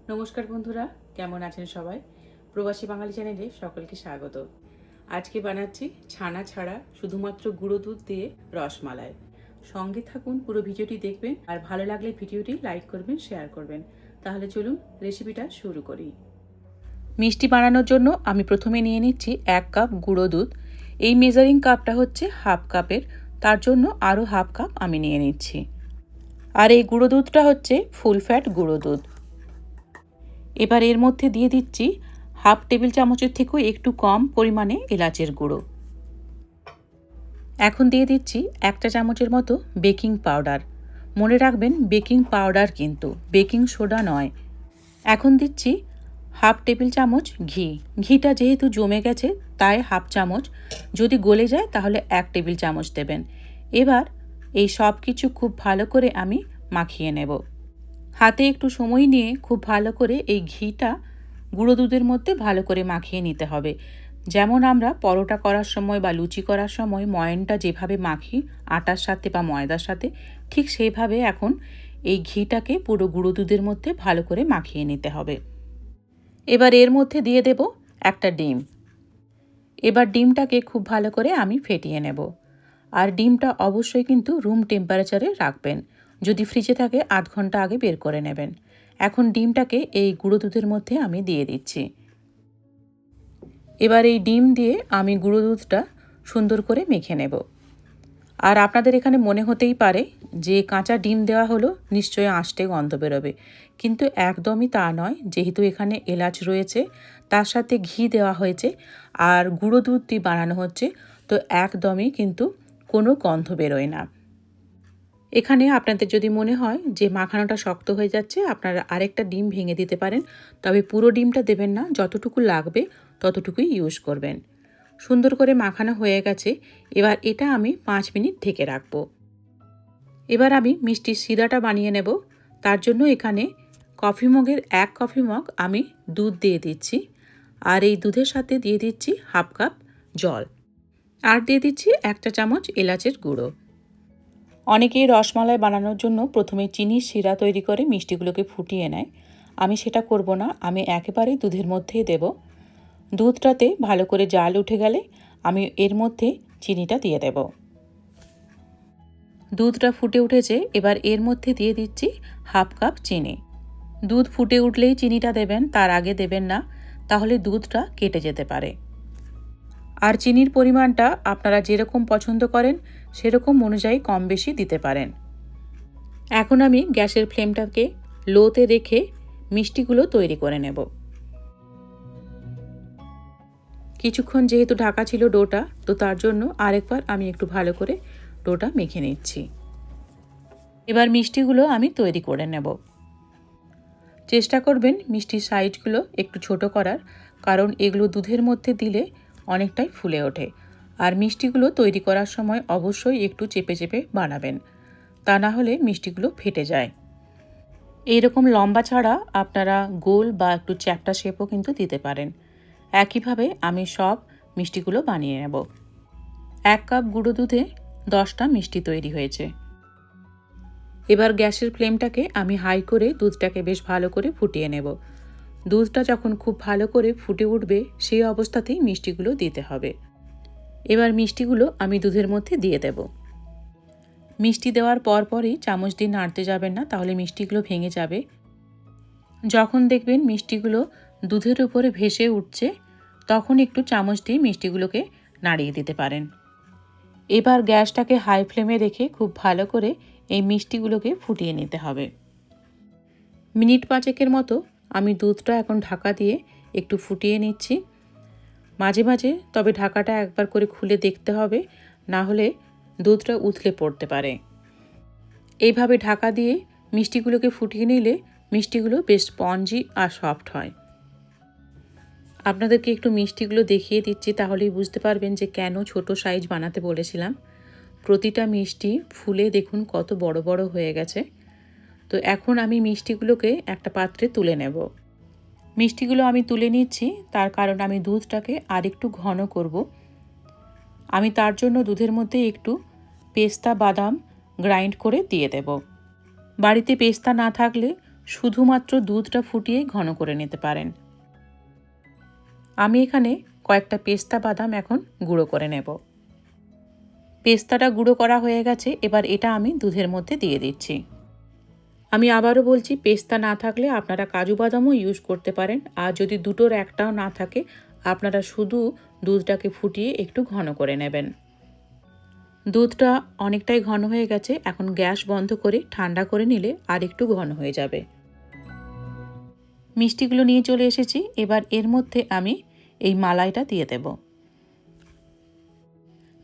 নমস্কার বন্ধুরা, কেমন আছেন সবাই? প্রবাসী বাঙালি চ্যানেলে সকলকে স্বাগত। আজকে বানাচ্ছি ছানা ছাড়া শুধুমাত্র গুঁড়ো দুধ দিয়ে রসমালাই। সঙ্গে থাকুন, পুরো ভিডিওটি দেখবেন, আর ভালো লাগলে ভিডিওটি লাইক করবেন, শেয়ার করবেন। তাহলে চলুন রেসিপিটা শুরু করি। মিষ্টি বানানোর জন্য আমি প্রথমে নিয়ে নিচ্ছি 1 কাপ গুঁড়ো দুধ। এই মেজারিং কাপটা হচ্ছে হাফ কাপের, তার জন্য আরও হাফ কাপ আমি নিয়ে নিচ্ছি। আর এই গুঁড়ো দুধটা হচ্ছে ফুল ফ্যাট গুঁড়ো দুধ। এবার এর মধ্যে দিয়ে দিচ্ছি হাফ টেবিল চামচের থেকেও একটু কম পরিমাণে এলাচের গুঁড়ো। এখন দিয়ে দিচ্ছি 1 চা চামচের মতো বেকিং পাউডার। মনে রাখবেন বেকিং পাউডার, কিন্তু বেকিং সোডা নয়। এখন দিচ্ছি হাফ টেবিল চামচ ঘি। ঘিটা যেহেতু জমে গেছে তাই হাফ চামচ, যদি গলে যায় তাহলে 1 টেবিল চামচ দেবেন। এবার এই সব কিছু খুব ভালো করে আমি মাখিয়ে নেব। হাতে একটু সময় নিয়ে খুব ভালো করে এই ঘিটা গুঁড়ো দুধের মধ্যে ভালো করে মাখিয়ে নিতে হবে। যেমন আমরা পরোটা করার সময় বা লুচি করার সময় ময়ানটা যেভাবে মাখি আটার সাথে বা ময়দার সাথে, ঠিক সেইভাবে এখন এই ঘিটাকে পুরো গুঁড়ো দুধের মধ্যে ভালো করে মাখিয়ে নিতে হবে। এবার এর মধ্যে দিয়ে দেব একটা ডিম। এবার ডিমটাকে খুব ভালো করে আমি ফেটিয়ে নেব। আর ডিমটা অবশ্যই কিন্তু রুম টেম্পারেচারে রাখবেন। যদি ফ্রিজে থাকে আধ ঘন্টা আগে বের করে নেবেন। এখন ডিমটাকে এই গুঁড়ো দুধের মধ্যে আমি দিয়ে দিচ্ছি। এবার এই ডিম দিয়ে আমি গুঁড়ো দুধটা সুন্দর করে মেখে নেব। আর আপনাদের এখানে মনে হতেই পারে যে কাঁচা ডিম দেওয়া হলো নিশ্চয়ই আঁশটে গন্ধ বেরোবে, কিন্তু একদমই তা নয়। যেহেতু এখানে এলাচ রয়েছে, তার সাথে ঘি দেওয়া হয়েছে আর গুঁড়ো দুধ দিয়ে বানানো হচ্ছে, তো একদমই কিন্তু কোনো গন্ধ বেরোয় না। এখানে আপনাদের যদি মনে হয় যে মাখানোটা শক্ত হয়ে যাচ্ছে, আপনারা আরেকটা ডিম ভেঙে দিতে পারেন, তবে পুরো ডিমটা দেবেন না, যতটুকু লাগবে ততটুকুই ইউজ করবেন। সুন্দর করে মাখানো হয়ে গেছে। এবার এটা আমি 5 মিনিট ঢেকে রাখবো। এবার আমি মিষ্টির সিরাটা বানিয়ে নেব। তার জন্য এখানে কফি মগের 1 কফি মগ আমি দুধ দিয়ে দিচ্ছি, আর এই দুধের সাথে দিয়ে দিচ্ছি হাফ কাপ জল, আর দিয়ে দিচ্ছি 1 চা চামচ এলাচের গুঁড়ো। অনেকেই রসমালাই বানানোর জন্য প্রথমে চিনির শিরা তৈরি করে মিষ্টিগুলোকে ফুটিয়ে নেয়। আমি সেটা করব না, আমি একেবারেই দুধের মধ্যেই দেব। দুধটাতে ভালো করে জাল উঠে গেলে আমি এর মধ্যে চিনিটা দিয়ে দেব। দুধটা ফুটে উঠেছে, এবার এর মধ্যে দিয়ে দিচ্ছি হাফ কাপ চিনি। দুধ ফুটে উঠলেই চিনিটা দেবেন, তার আগে দেবেন না, তাহলে দুধটা কেটে যেতে পারে। আর চিনির পরিমাণটা আপনারা যেরকম পছন্দ করেন সেরকম অনুযায়ী কম বেশি দিতে পারেন। এখন আমি গ্যাসের ফ্লেমটাকে লোতে রেখে মিষ্টিগুলো তৈরি করে নেব। কিছুক্ষণ যেহেতু ঢাকা ছিল ডোটা, তো তার জন্য আরেকবার আমি একটু ভালো করে ডোটা মেখে নিচ্ছি। এবার মিষ্টিগুলো আমি তৈরি করে নেব। চেষ্টা করবেন মিষ্টির সাইজগুলো একটু ছোট করার, কারণ এগুলো দুধের মধ্যে দিলে অনেকটাই ফুলে ওঠে। আর মিষ্টিগুলো তৈরি করার সময় অবশ্যই একটু চেপে চেপে বানাবেন, তা না হলে মিষ্টিগুলো ফেটে যায়। এইরকম লম্বা ছাড়া আপনারা গোল বা একটু চ্যাপ্টা শেপও কিন্তু দিতে পারেন। একইভাবে আমি সব মিষ্টিগুলো বানিয়ে নেব। 1 কাপ গুঁড়ো দুধে 10টা মিষ্টি তৈরি হয়েছে। এবার গ্যাসের ফ্লেমটাকে আমি হাই করে দুধটাকে বেশ ভালো করে ফুটিয়ে নেব। দুধটা যখন খুব ভালো করে ফুটে উঠবে সেই অবস্থাতেই মিষ্টিগুলো দিতে হবে। এবার মিষ্টিগুলো আমি দুধের মধ্যে দিয়ে দেব। মিষ্টি দেওয়ার পরই চামচ দিয়ে নাড়তে যাবেন না, তাহলে মিষ্টিগুলো ভেঙে যাবে। যখন দেখবেন মিষ্টিগুলো দুধের উপরে ভেসে উঠছে, তখন একটু চামচ দিয়ে মিষ্টিগুলোকে নাড়িয়ে দিতে পারেন। এবার গ্যাসটাকে হাই ফ্লেমে রেখে খুব ভালো করে এই মিষ্টিগুলোকে ফুটিয়ে নিতে হবে। মিনিট 5 মতো আমি দুধটা এখন ঢাকা দিয়ে একটু ফুটিয়ে নিচ্ছি। মাঝে মাঝে তবে ঢাকাটা একবার করে খুলে দেখতে হবে, না হলে দুধটা উথলে পড়তে পারে। এইভাবে ঢাকা দিয়ে মিষ্টিগুলোকে ফুটিয়ে নিলে মিষ্টিগুলো বেশ স্পঞ্জি আর সফট হয়। আপনাদেরকে একটু মিষ্টিগুলো দেখিয়ে দিচ্ছি, তাহলেই বুঝতে পারবেন যে কেন ছোট সাইজ বানাতে বলেছিলাম। প্রতিটা মিষ্টি ফুলে দেখুন কত বড় বড় হয়ে গেছে। তো এখন আমি মিষ্টিগুলোকে একটা পাত্রে তুলে নেব। মিষ্টিগুলো আমি তুলে নিচ্ছি, তার কারণ আমি দুধটাকে আরেকটু ঘন করব। আমি তার জন্য দুধের মধ্যে একটু পেস্তা বাদাম গ্রাইন্ড করে দিয়ে দেব। বাড়িতে পেস্তা না থাকলে শুধুমাত্র দুধটা ফুটিয়ে ঘন করে নিতে পারেন। আমি এখানে কয়েকটা পেস্তা বাদাম এখন গুঁড়ো করে নেব। পেস্তাটা গুঁড়ো করা হয়ে গেছে, এবার এটা আমি দুধের মধ্যে দিয়ে দিচ্ছি। আমি আবারও বলছি, পেস্তা না থাকলে আপনারা কাজু বাদামও ইউজ করতে পারেন, আর যদি দুটোর একটাও না থাকে আপনারা শুধু দুধটাকে ফুটিয়ে একটু ঘন করে নেবেন। দুধটা অনেকটাই ঘন হয়ে গেছে, এখন গ্যাস বন্ধ করে ঠান্ডা করে নিলে আর একটু ঘন হয়ে যাবে। মিষ্টিগুলো নিয়ে চলে এসেছি, এবার এর মধ্যে আমি এই মালাইটা দিয়ে দেব।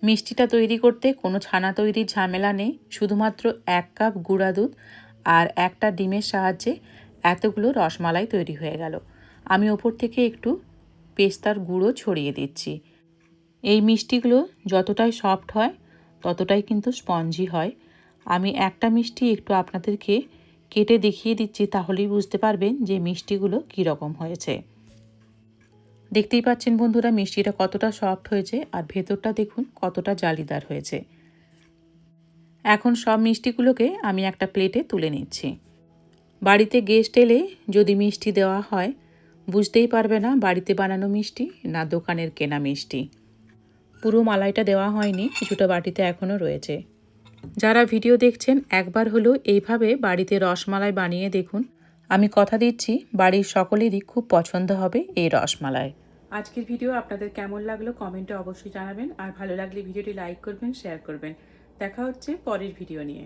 মিষ্টিটা তৈরি করতে কোনো ছানা তৈরির ঝামেলা নেই, শুধুমাত্র 1 কাপ গুঁড়া দুধ আর একটা ডিমের সাহায্যে এতগুলো রসমালাই তৈরি হয়ে গেল। আমি ওপর থেকে একটু পেস্তার গুঁড়ো ছড়িয়ে দিচ্ছি। এই মিষ্টিগুলো যতটাই সফট হয় ততটাই কিন্তু স্পঞ্জি হয়। আমি একটা মিষ্টি একটু আপনাদেরকে কেটে দেখিয়ে দিচ্ছি, তাহলেই বুঝতে পারবেন যে মিষ্টিগুলো কীরকম হয়েছে। দেখতেই পাচ্ছেন বন্ধুরা, মিষ্টিটা কতটা সফট হয়েছে আর ভেতরটা দেখুন কতটা জালিদার হয়েছে। এখন সব মিষ্টিগুলোকে আমি একটা প্লেটে তুলে নিচ্ছি। বাড়িতে গেস্ট এলে যদি মিষ্টি দেওয়া হয় বুঝতেই পারবে না বাড়িতে বানানো মিষ্টি না দোকানের কেনা মিষ্টি। পুরো মালাইটা দেওয়া হয়নি, কিছুটা বাটিতে এখনও রয়েছে। যারা ভিডিও দেখছেন একবার হলেও এইভাবে বাড়িতে রসমালাই বানিয়ে দেখুন। আমি কথা দিচ্ছি বাড়ির সকলেরই খুব পছন্দ হবে এই রসমালাই। আজকের ভিডিও আপনাদের কেমন লাগলো কমেন্টে অবশ্যই জানাবেন, আর ভালো লাগলে ভিডিওটি লাইক করবেন, শেয়ার করবেন। দেখা হচ্ছে পরের ভিডিও নিয়ে।